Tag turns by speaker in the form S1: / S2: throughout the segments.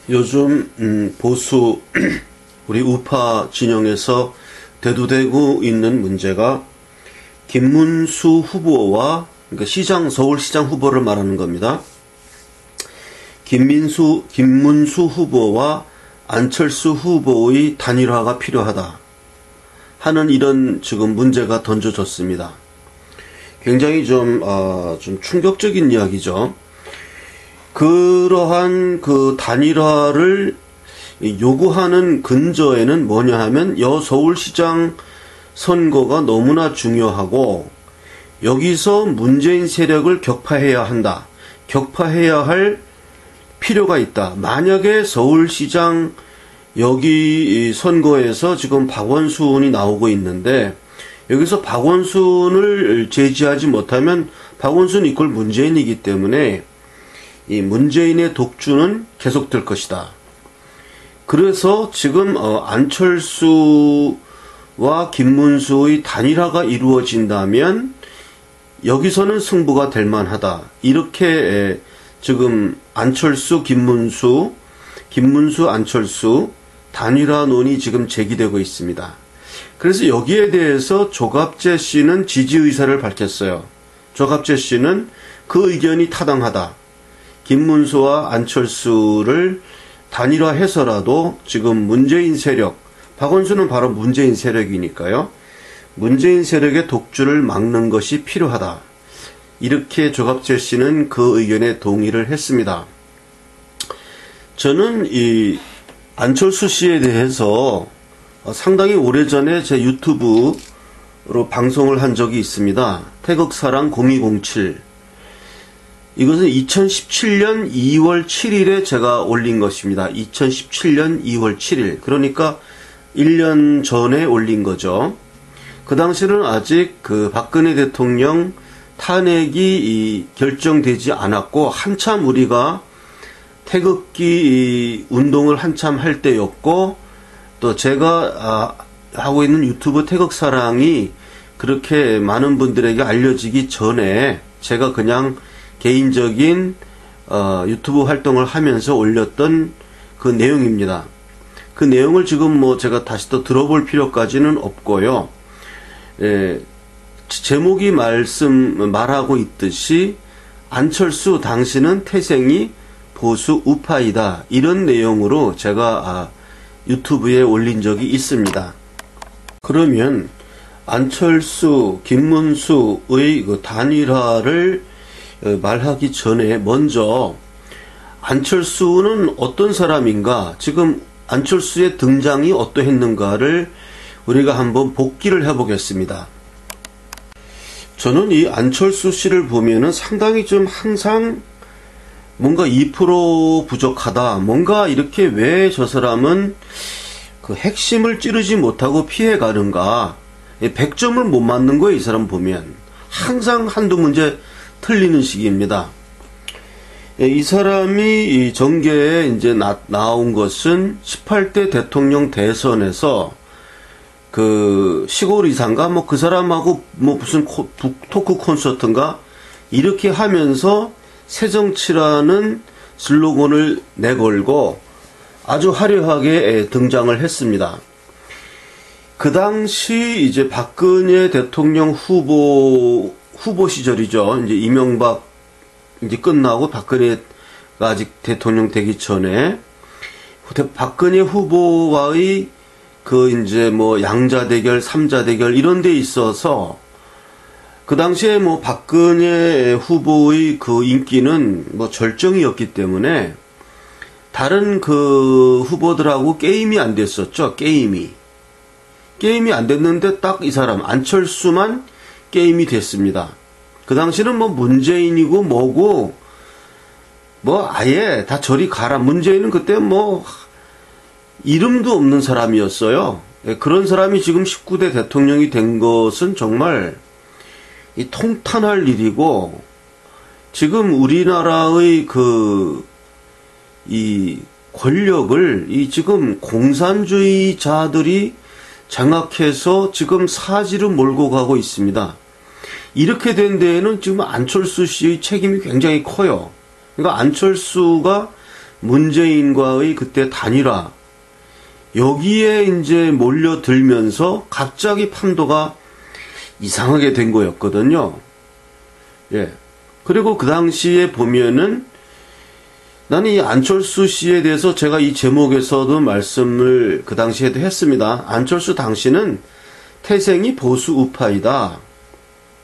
S1: 요즘 보수 우리 우파 진영에서 대두되고 있는 문제가 김문수 후보와, 그러니까 서울시장 후보를 말하는 겁니다. 김문수 후보와 안철수 후보의 단일화가 필요하다 하는 이런 지금 문제가 던져졌습니다. 굉장히 좀 충격적인 이야기죠. 그러한 그 단일화를 요구하는 근저에는 뭐냐 하면 서울시장 선거가 너무나 중요하고, 여기서 문재인 세력을 격파해야 한다. 격파해야 할 필요가 있다. 만약에 서울시장 여기 선거에서 지금 박원순이 나오고 있는데, 여기서 박원순을 제지하지 못하면 박원순 이퀄 문재인이기 때문에 이 문재인의 독주는 계속될 것이다. 그래서 지금 안철수와 김문수의 단일화가 이루어진다면 여기서는 승부가 될 만하다. 이렇게 지금 안철수, 김문수, 안철수 단일화론이 지금 제기되고 있습니다. 그래서 여기에 대해서 조갑재 씨는 지지 의사를 밝혔어요. 조갑재 씨는 그 의견이 타당하다. 김문수와 안철수를 단일화해서라도 지금 문재인 세력, 박원순은 바로 문재인 세력이니까요. 문재인 세력의 독주를 막는 것이 필요하다. 이렇게 조갑재 씨는 그 의견에 동의를 했습니다. 저는 이 안철수 씨에 대해서 상당히 오래전에 제 유튜브로 방송을 한 적이 있습니다. 태극사랑 0207. 이것은 2017년 2월 7일에 제가 올린 것입니다. 2017년 2월 7일. 그러니까 1년 전에 올린 거죠. 그 당시는 아직 그 박근혜 대통령 탄핵이 결정되지 않았고, 한참 우리가 태극기 운동을 한참 할 때였고, 또 제가 하고 있는 유튜브 태극사랑이 그렇게 많은 분들에게 알려지기 전에 제가 그냥 개인적인 유튜브 활동을 하면서 올렸던 그 내용입니다. 그 내용을 지금 제가 다시 또 들어볼 필요까지는 없고요. 제목이 말하고 있듯이 안철수 당신은 태생이 보수 우파이다. 이런 내용으로 제가 유튜브에 올린 적이 있습니다. 그러면 안철수, 김문수의 그 단일화를 말하기 전에 먼저 안철수는 어떤 사람인가, 지금 안철수의 등장이 어떠했는가를 우리가 한번 복기를 해보겠습니다. 저는 이 안철수 씨를 보면은 상당히 좀 항상 뭔가 2% 부족하다. 뭔가 이렇게 왜 저 사람은 그 핵심을 찌르지 못하고 피해가는가. 100점을 못 맞는 거예요, 이 사람 보면. 항상 한두 문제 틀리는 식입니다. 이 사람이 이 정계에 이제 나온 것은 18대 대통령 대선에서 그 시골 이사인가 그 사람하고 무슨 토크 콘서트인가 이렇게 하면서 새정치라는 슬로건을 내걸고 아주 화려하게 등장을 했습니다. 그 당시 이제 박근혜 대통령 후보 시절이죠. 이제 이명박 이제 끝나고 박근혜가 아직 대통령 되기 전에 박근혜 후보와의 그 이제 양자 대결, 삼자 대결 이런 데 있어서 그 당시에 박근혜 후보의 그 인기는 절정이었기 때문에 다른 그 후보들하고 게임이 안 됐었죠. 게임이 안 됐는데 딱 이 사람 안철수만 게임이 됐습니다. 그 당시는 문재인이고 뭐고 아예 다 저리 가라. 문재인은 그때 이름도 없는 사람이었어요. 그런 사람이 지금 19대 대통령이 된 것은 정말 통탄할 일이고, 지금 우리나라의 이 권력을 지금 공산주의자들이 장악해서 지금 사지로 몰고 가고 있습니다. 이렇게 된 데에는 지금 안철수 씨의 책임이 굉장히 커요. 그러니까 안철수가 문재인과의 그때 단일화, 여기에 이제 몰려들면서 갑자기 판도가 이상하게 된 거였거든요. 예. 그리고 그 당시에 보면은 나는 이 안철수 씨에 대해서 제가 이 제목에서도 말씀을 그 당시에도 했습니다. 안철수 당신은 태생이 보수 우파이다.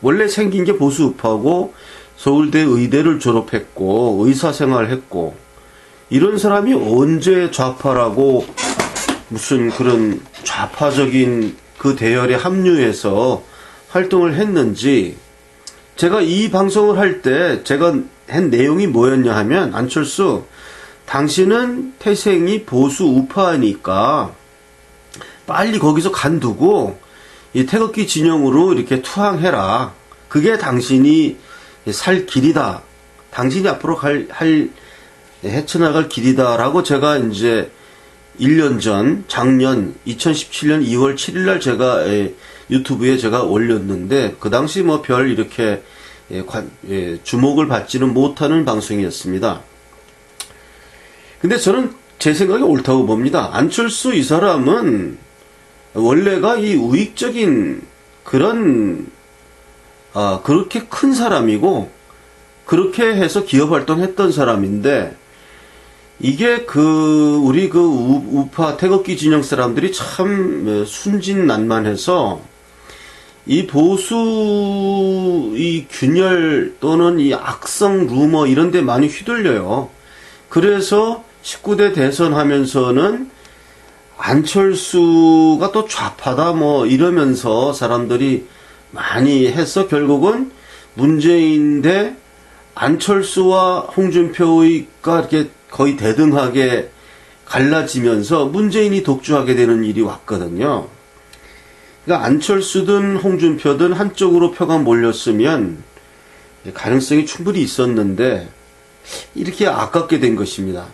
S1: 원래 생긴 게 보수 우파고 서울대 의대를 졸업했고 의사생활을 했고 이런 사람이 언제 좌파라고 무슨 그런 좌파적인 그 대열에 합류해서 활동을 했는지, 제가 이 방송을 할 때 제가 한 내용이 뭐였냐 하면, 안철수 당신은 태생이 보수 우파니까 빨리 거기서 간두고 이 태극기 진영으로 이렇게 투항해라. 그게 당신이 살 길이다. 당신이 앞으로 헤쳐나갈 길이다라고 제가 이제 1년 전, 작년 2017년 2월 7일 날 제가 유튜브에 제가 올렸는데, 그 당시 뭐 별 이렇게 주목을 받지는 못하는 방송이었습니다. 근데 저는 제 생각이 옳다고 봅니다. 안철수 이 사람은 원래가 이 우익적인 그런 그렇게 큰 사람이고 그렇게 해서 기업 활동했던 사람인데, 이게 우리 우파 태극기 진영 사람들이 참 순진난만해서 이 보수 이 균열 또는 이 악성 루머 이런 데 많이 휘둘려요. 그래서 19대 대선 하면서는 안철수가 또 좌파다 뭐 이러면서 사람들이 많이 해서 결국은 문재인 대 안철수와 홍준표가 이렇게 거의 대등하게 갈라지면서 문재인이 독주하게 되는 일이 왔거든요. 그러니까 안철수든 홍준표든 한쪽으로 표가 몰렸으면 가능성이 충분히 있었는데 이렇게 아깝게 된 것입니다.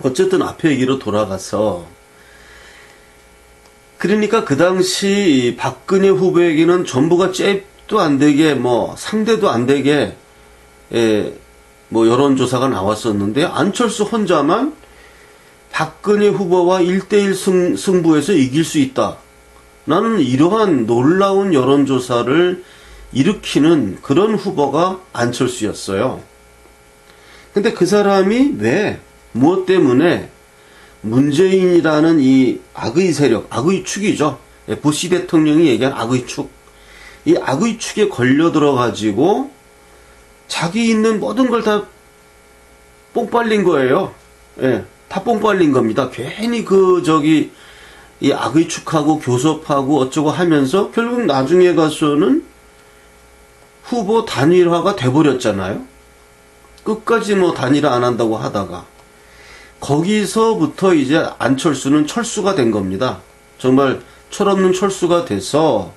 S1: 어쨌든 앞에 얘기로 돌아가서, 그러니까 그 당시 박근혜 후보에게는 전부가 잽도 안 되게 뭐 상대도 안 되게 뭐 여론조사가 나왔었는데, 안철수 혼자만 박근혜 후보와 1대1 승부에서 이길 수 있다. 나는 이러한 놀라운 여론조사를 일으키는 그런 후보가 안철수였어요. 근데 그 사람이 무엇 때문에 문재인이라는 이 악의 세력, 악의 축이죠. 부시 대통령이 얘기한 악의 축. 이 악의 축에 걸려들어가지고 자기 있는 모든 걸 다 뽕 빨린 거예요. 예, 다 뽕 빨린 겁니다. 괜히 이 악의 축하고 교섭하고 어쩌고 하면서 결국 나중에 가서는 후보 단일화가 돼버렸잖아요. 끝까지 뭐 단일화 안 한다고 하다가. 거기서부터 이제 안철수는 철수가 된 겁니다. 정말 철없는 철수가 돼서,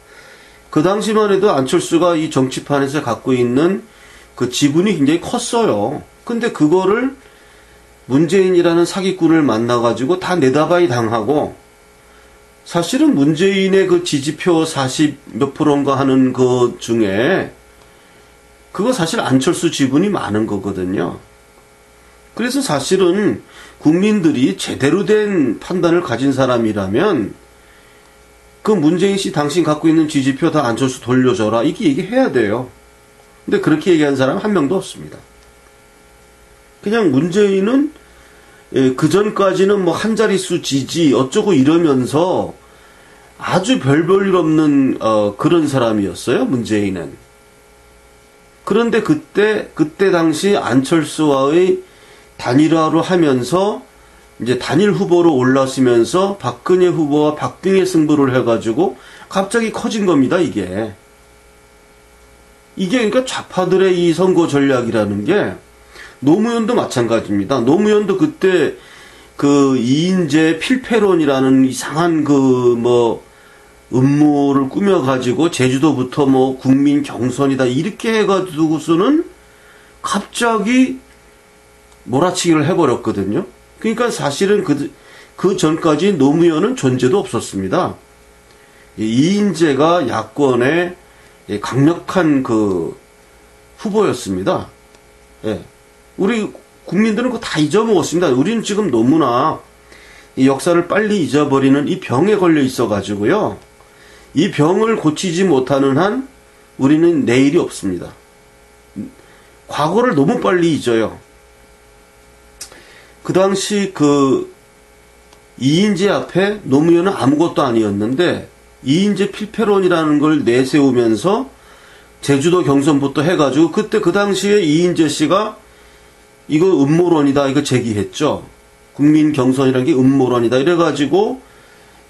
S1: 그 당시만 해도 안철수가 이 정치판에서 갖고 있는 그 지분이 굉장히 컸어요. 근데 그거를 문재인이라는 사기꾼을 만나가지고 다 내다바이 당하고, 사실은 문재인의 그 지지표 40 몇 프로인가 하는 그 중에 그거 사실 안철수 지분이 많은 거거든요. 그래서 사실은 국민들이 제대로 된 판단을 가진 사람이라면 그 문재인 씨 당신 갖고 있는 지지표 다 안철수 돌려줘라, 이렇게 얘기해야 돼요. 근데 그렇게 얘기한 사람 한 명도 없습니다. 그냥 문재인은 그 전까지는 뭐 한 자릿수 지지 어쩌고 이러면서 아주 별 볼 일 없는 그런 사람이었어요, 문재인은. 그런데 그때 당시 안철수와의 단일화로 하면서 이제 단일 후보로 올랐으면서 박근혜 후보와 박빙의 승부를 해가지고 갑자기 커진 겁니다, 이게. 그러니까 좌파들의 이 선거 전략이라는 게, 노무현도 마찬가지입니다. 노무현도 그때 이인재 필패론이라는 이상한 음모를 꾸며가지고 제주도부터 뭐 국민 경선이다 이렇게 해가지고서는 갑자기 몰아치기를 해버렸거든요. 그러니까 사실은 그 전까지 노무현은 존재도 없었습니다. 이인재가 야권의 강력한 후보였습니다. 예. 우리 국민들은 그거 다 잊어먹었습니다. 우리는 지금 너무나 이 역사를 빨리 잊어버리는 이 병에 걸려 있어가지고요. 이 병을 고치지 못하는 한 우리는 내일이 없습니다. 과거를 너무 빨리 잊어요. 그 당시 이인재 앞에 노무현은 아무것도 아니었는데 이인재 필패론이라는 걸 내세우면서 제주도 경선부터 해가지고 그때 그 당시에 이인재 씨가 이거 음모론이다 이거 제기했죠. 국민 경선이라는 게 음모론이다 이래가지고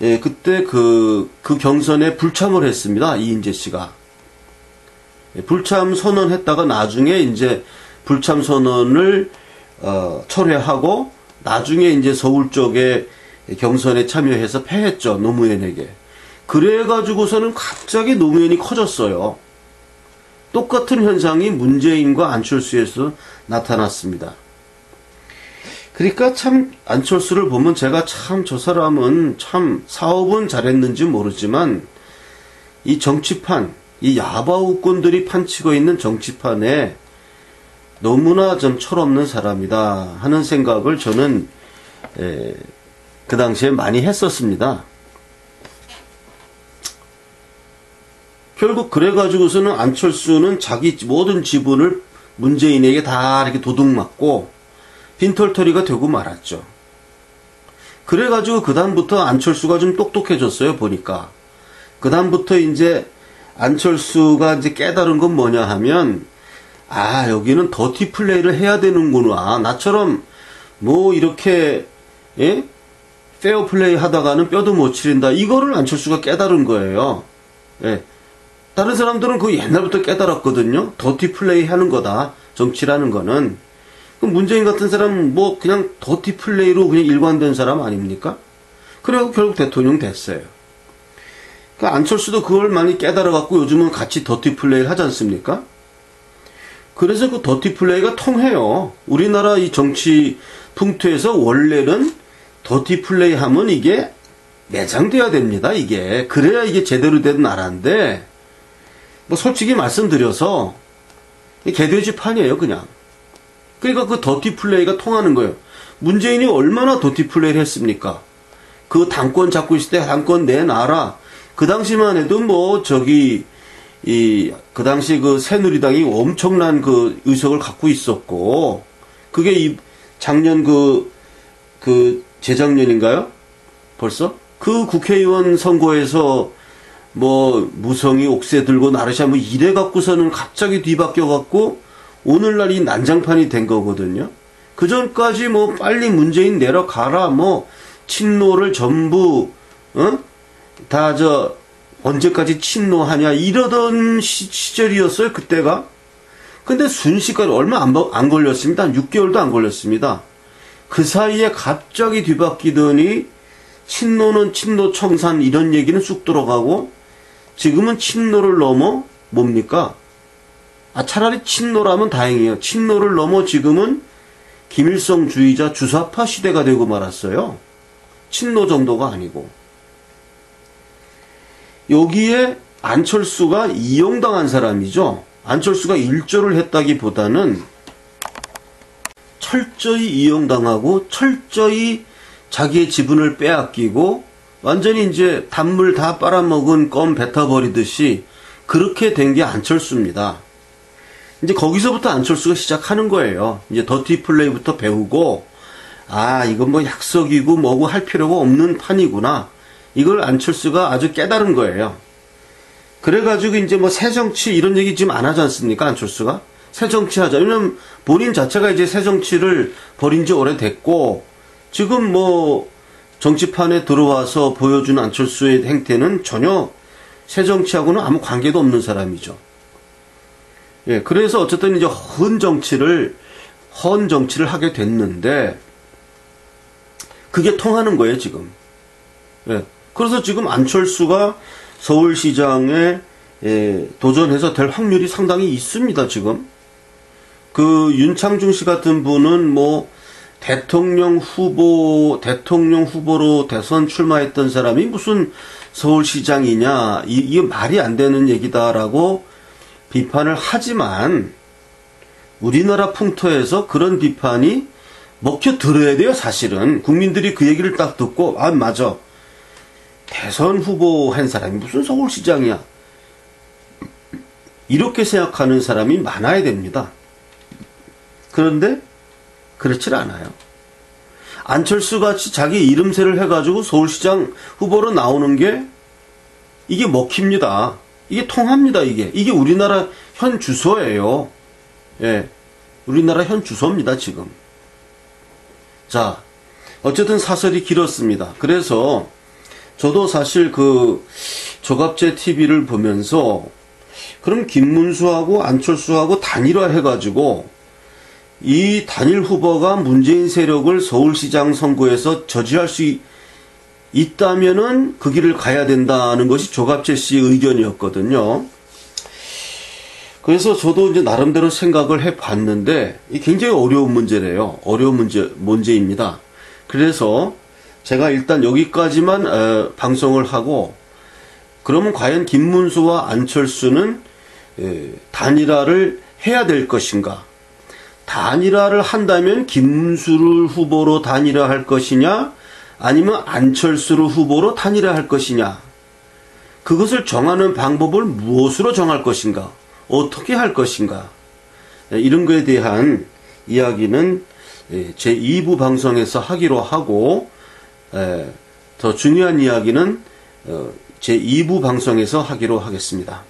S1: 예, 그때 그 경선에 불참을 했습니다. 이인재 씨가. 예, 불참 선언했다가 나중에 이제 불참 선언을 철회하고 나중에 이제 서울 쪽에 경선에 참여해서 패했죠. 노무현에게. 그래가지고서는 갑자기 노무현이 커졌어요. 똑같은 현상이 문재인과 안철수에서 나타났습니다. 그러니까 참 안철수를 보면 제가 참 저 사람은 참 사업은 잘했는지 모르지만 이 정치판, 이 야바우꾼들이 판치고 있는 정치판에 너무나 좀 철없는 사람이다 하는 생각을 저는 그 당시에 많이 했었습니다. 결국 그래가지고서는 안철수는 자기 모든 지분을 문재인에게 다 이렇게 도둑맞고 빈털터리가 되고 말았죠. 그래가지고 그다음부터 안철수가 좀 똑똑해졌어요, 보니까. 그다음부터 이제 안철수가 이제 깨달은 건 뭐냐 하면, 아, 여기는 더티 플레이를 해야 되는구나. 나처럼 뭐 이렇게, 예? 페어 플레이 하다가는 뼈도 못 치린다. 이거를 안철수가 깨달은 거예요. 예. 다른 사람들은 그 옛날부터 깨달았거든요. 더티 플레이 하는 거다. 정치라는 거는. 그럼 문재인 같은 사람은 뭐 그냥 더티 플레이로 그냥 일관된 사람 아닙니까? 그리고 결국 대통령 됐어요. 그러니까 안철수도 그걸 많이 깨달아갖고 요즘은 같이 더티 플레이를 하지 않습니까? 그래서 그 더티 플레이가 통해요. 우리나라 이 정치 풍토에서 원래는 더티 플레이 하면 이게 매장돼야 됩니다, 이게. 그래야 이게 제대로 된 나라인데, 뭐 솔직히 말씀드려서, 개돼지판이에요, 그냥. 그러니까 그 더티 플레이가 통하는 거예요. 문재인이 얼마나 더티 플레이를 했습니까? 그 당권 잡고 있을 때 당권 내놔라. 그 당시만 해도 뭐 그 당시 그 새누리당이 엄청난 그 의석을 갖고 있었고, 그게 작년 재작년인가요? 벌써? 그 국회의원 선거에서 뭐 무성이 옥새 들고 나르샤 뭐 이래 갖고서는 갑자기 뒤바뀌어 갖고 오늘날 이 난장판이 된 거거든요. 그 전까지 뭐 빨리 문재인 내려가라 뭐 친노를 전부 다 언제까지 친노하냐 이러던 시절이었어요 그때가. 근데 순식간에 얼마 안 걸렸습니다. 한 6개월도 안 걸렸습니다. 그 사이에 갑자기 뒤바뀌더니 친노는 친노 청산 이런 얘기는 쑥 들어가고 지금은 친노를 넘어 뭡니까? 차라리 친노라면 다행이에요. 친노를 넘어 지금은 김일성주의자 주사파 시대가 되고 말았어요. 친노 정도가 아니고. 여기에 안철수가 이용당한 사람이죠. 안철수가 일조를 했다기보다는 철저히 이용당하고 철저히 자기의 지분을 빼앗기고 완전히 이제 단물 다 빨아먹은 껌 뱉어버리듯이 그렇게 된 게 안철수입니다. 이제 거기서부터 안철수가 시작하는 거예요. 이제 더티 플레이부터 배우고, 이건 뭐 약속이고 뭐고 할 필요가 없는 판이구나. 이걸 안철수가 아주 깨달은 거예요. 그래가지고 이제 뭐 새정치 이런 얘기 지금 안 하지 않습니까? 안철수가? 새정치 하자. 왜냐면 본인 자체가 이제 새정치를 벌인 지 오래됐고, 지금 뭐 정치판에 들어와서 보여준 안철수의 행태는 전혀 새정치하고는 아무 관계도 없는 사람이죠. 예, 그래서 어쨌든 이제 헌 정치를 하게 됐는데, 그게 통하는 거예요, 지금. 예. 그래서 지금 안철수가 서울시장에 도전해서 될 확률이 상당히 있습니다, 지금. 그 윤창중 씨 같은 분은 뭐 대통령 후보로 대선 출마했던 사람이 무슨 서울시장이냐, 이게 말이 안 되는 얘기다라고 비판을 하지만 우리나라 풍토에서 그런 비판이 먹혀 들어야 돼요, 사실은. 국민들이 그 얘기를 딱 듣고, 아, 맞아. 대선 후보 한 사람이 무슨 서울시장이야. 이렇게 생각하는 사람이 많아야 됩니다. 그런데 그렇질 않아요. 안철수 같이 자기 이름새를 해가지고 서울시장 후보로 나오는 게 이게 먹힙니다. 이게 통합니다, 이게. 이게 우리나라 현 주소예요. 예. 우리나라 현 주소입니다, 지금. 자, 어쨌든 사설이 길었습니다. 그래서 저도 사실 그 조갑제 TV를 보면서 그럼 김문수하고 안철수하고 단일화해가지고 이 단일 후보가 문재인 세력을 서울시장 선거에서 저지할 수 있다면은 그 길을 가야 된다는 것이 조갑재 씨의 의견이었거든요. 그래서 저도 이제 나름대로 생각을 해 봤는데, 이 굉장히 어려운 문제래요. 어려운 문제입니다. 그래서 제가 일단 여기까지만 방송을 하고, 그러면 과연 김문수와 안철수는 단일화를 해야 될 것인가? 단일화를 한다면 김문수를 후보로 단일화할 것이냐, 아니면 안철수를 후보로 단일화할 것이냐, 그것을 정하는 방법을 무엇으로 정할 것인가, 어떻게 할 것인가, 이런 것에 대한 이야기는 제 2부 방송에서 하기로 하고, 더 중요한 이야기는 제 2부 방송에서 하기로 하겠습니다.